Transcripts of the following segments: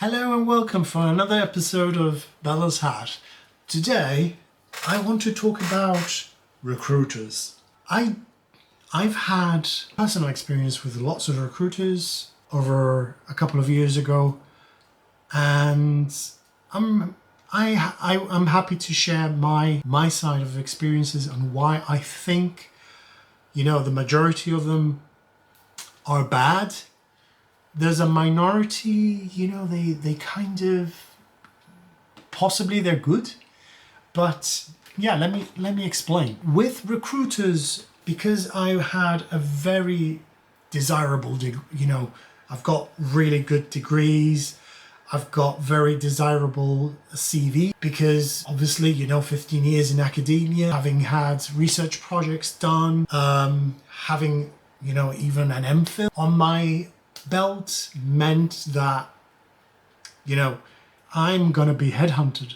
Hello and welcome for another episode of Bella's Hat. Today, I want to talk about recruiters. I've had personal experience with lots of recruiters over a couple of years ago, and I'm happy to share my side of experiences and why I think, the majority of them are bad. There's a minority, they kind of, possibly they're good, but yeah, let me explain. With recruiters, because I had a very desirable, I've got really good degrees, I've got very desirable CV because obviously, 15 years in academia, having had research projects done, having, even an MPhil on my belt meant that, I'm gonna be headhunted.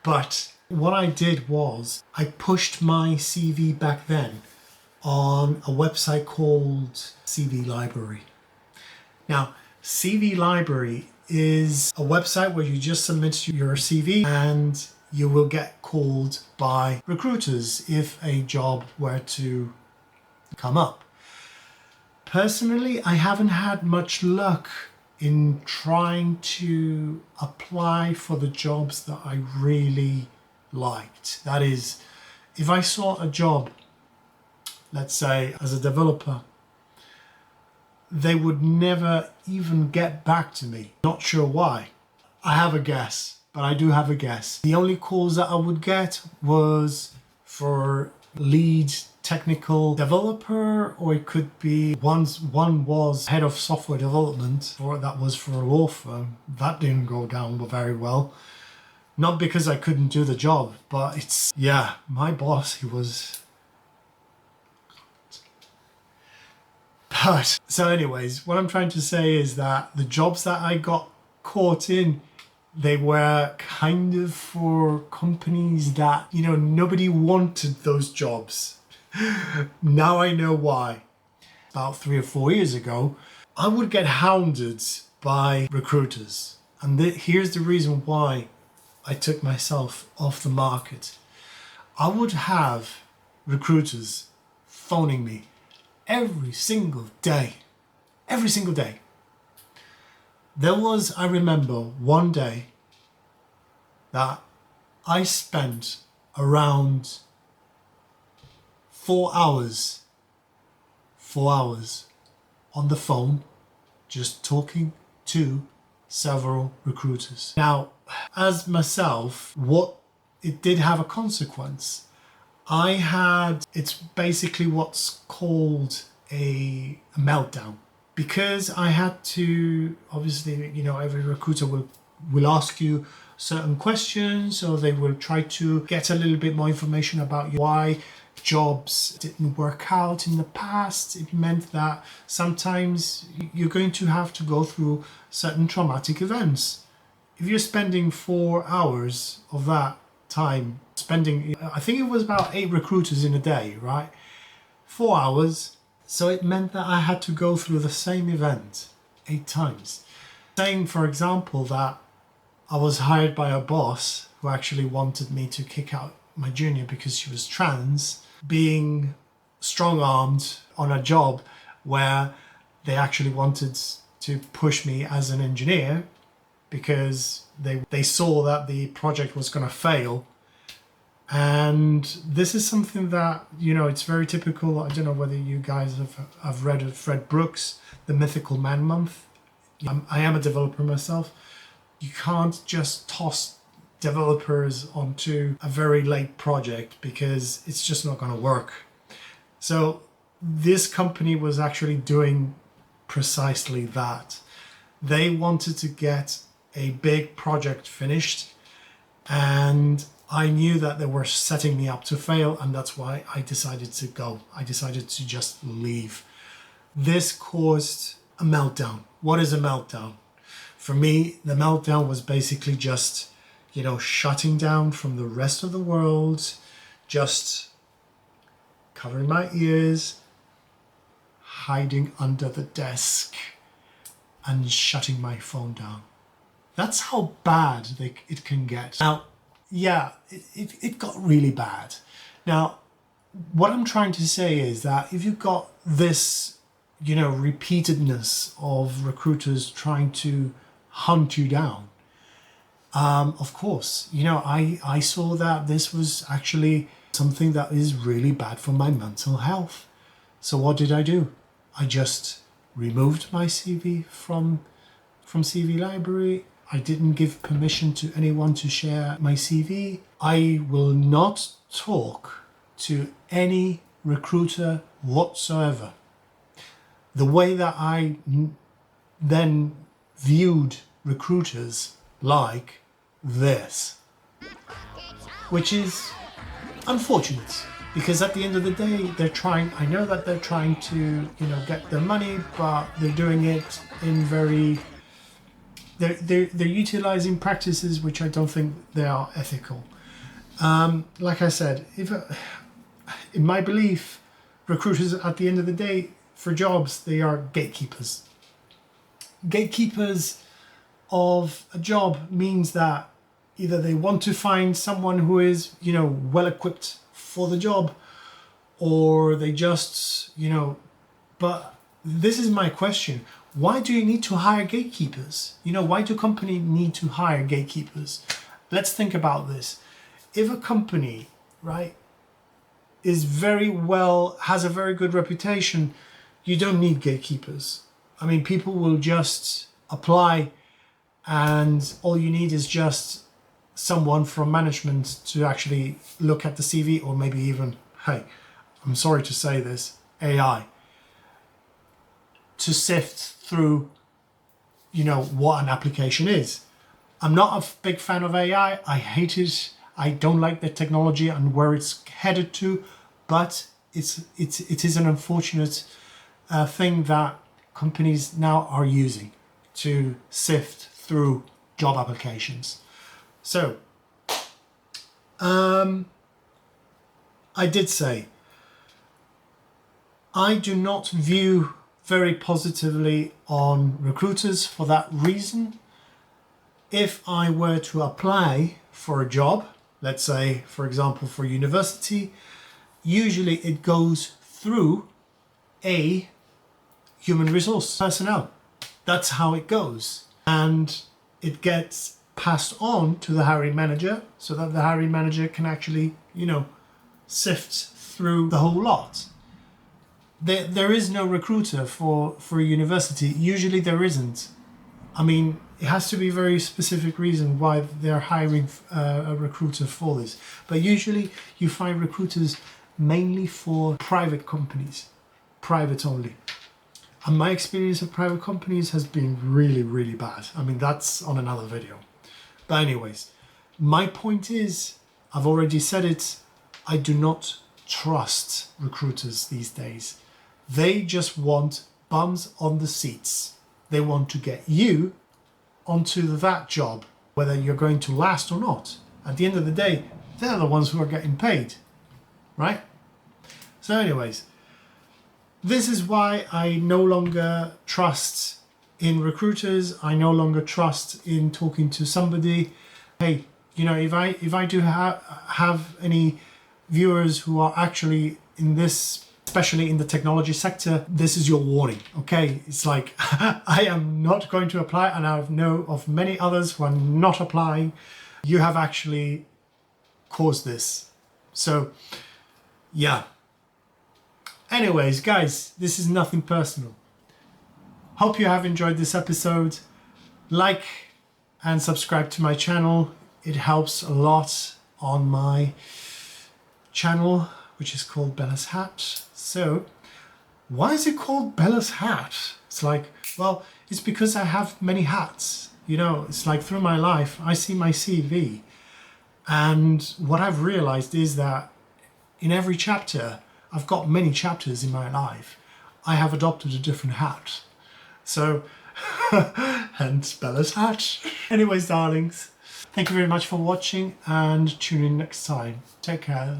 But what I did was I pushed my CV back then on a website called CV Library. Now, CV Library is a website where you just submit your CV and you will get called by recruiters if a job were to come up. Personally, I haven't had much luck in trying to apply for the jobs that I really liked. That is, if I saw a job, let's say as a developer, they would never even get back to me. Not sure why. I have a guess, but I do have a guess. The only calls that I would get was for lead technical developer, or it could be one was head of software development, or that was for a law firm. That didn't go down very well. Not because I couldn't do the job, but my boss, he was. But so anyways, what I'm trying to say is that the jobs that I got caught in, they were kind of for companies that, nobody wanted those jobs. Now I know why. About 3 or 4 years ago, I would get hounded by recruiters. And here's the reason why I took myself off the market. I would have recruiters phoning me every single day. Every single day. I remember one day that I spent around 4 hours on the phone just talking to several recruiters. Now, as myself, it did have a consequence. It's basically what's called a meltdown. Because I had to, obviously, every recruiter will ask you certain questions, or they will try to get a little bit more information about why jobs didn't work out in the past. It meant that sometimes you're going to have to go through certain traumatic events. If you're spending 4 hours of that time I think it was about 8 recruiters in a day, right? 4 hours. So it meant that I had to go through the same event 8 times. Saying, for example, that I was hired by a boss who actually wanted me to kick out my junior because she was trans, being strong-armed on a job where they actually wanted to push me as an engineer because they saw that the project was going to fail. And this is something that, it's very typical. I don't know whether you guys have read of Fred Brooks, The Mythical Man Month. I am a developer myself. You can't just toss developers onto a very late project because it's just not going to work. So this company was actually doing precisely that. They wanted to get a big project finished, and I knew that they were setting me up to fail, and that's why I decided to go. I decided to just leave. This caused a meltdown. What is a meltdown? For me, the meltdown was basically just, shutting down from the rest of the world, just covering my ears, hiding under the desk, and shutting my phone down. That's how bad it can get. Now, yeah, it got really bad. Now, what I'm trying to say is that if you've got this, repeatedness of recruiters trying to hunt you down, of course, I saw that this was actually something that is really bad for my mental health. So what did I do? I just removed my CV from CV library. I didn't give permission to anyone to share my CV. I will not talk to any recruiter whatsoever. The way that I then viewed recruiters like this, which is unfortunate, because at the end of the day, I know that they're trying to, get their money, but they're doing it in they're utilizing practices which I don't think they are ethical. Like I said, in my belief, recruiters at the end of the day, for jobs, they are gatekeepers. Gatekeepers of a job means that either they want to find someone who is, well equipped for the job, or they just, but this is my question. Why do you need to hire gatekeepers? Why do companies need to hire gatekeepers? Let's think about this. If a company, right, has a very good reputation, you don't need gatekeepers. I mean, people will just apply, and all you need is just someone from management to actually look at the CV, or maybe even, hey, I'm sorry to say this, AI, to sift through, what an application is. I'm not a big fan of AI. I hate it. I don't like the technology and where it's headed to, but it is an unfortunate thing that companies now are using to sift through job applications. So, I did say, I do not view very positively on recruiters for that reason. If I were to apply for a job, let's say, for example, for university, usually it goes through a human resource personnel. That's how it goes. And it gets passed on to the hiring manager so that the hiring manager can actually, sift through the whole lot. There is no recruiter for a university. Usually there isn't. I mean, it has to be a very specific reason why they're hiring a recruiter for this. But usually you find recruiters mainly for private companies, private only. And my experience of private companies has been really, really bad. I mean, that's on another video. But anyways, my point is, I've already said it, I do not trust recruiters these days. They just want bums on the seats. They want to get you onto that job, whether you're going to last or not. At the end of the day, they're the ones who are getting paid, right? So anyways, this is why I no longer trust in recruiters. I no longer trust in talking to somebody. Hey, if I do have any viewers who are actually in this, especially in the technology sector, this is your warning, okay? It's like, I am not going to apply, and I know of many others who are not applying. You have actually caused this. So, yeah. Anyways, guys, this is nothing personal. Hope you have enjoyed this episode. Like and subscribe to my channel. It helps a lot on my channel, which is called Bella's Hat. So, why is it called Bella's Hat? It's like, well, it's because I have many hats. It's like through my life, I see my CV. And what I've realized is that in every chapter, I've got many chapters in my life. I have adopted a different hat. So, hence Bella's Hat. Anyways, darlings, thank you very much for watching, and tune in next time. Take care.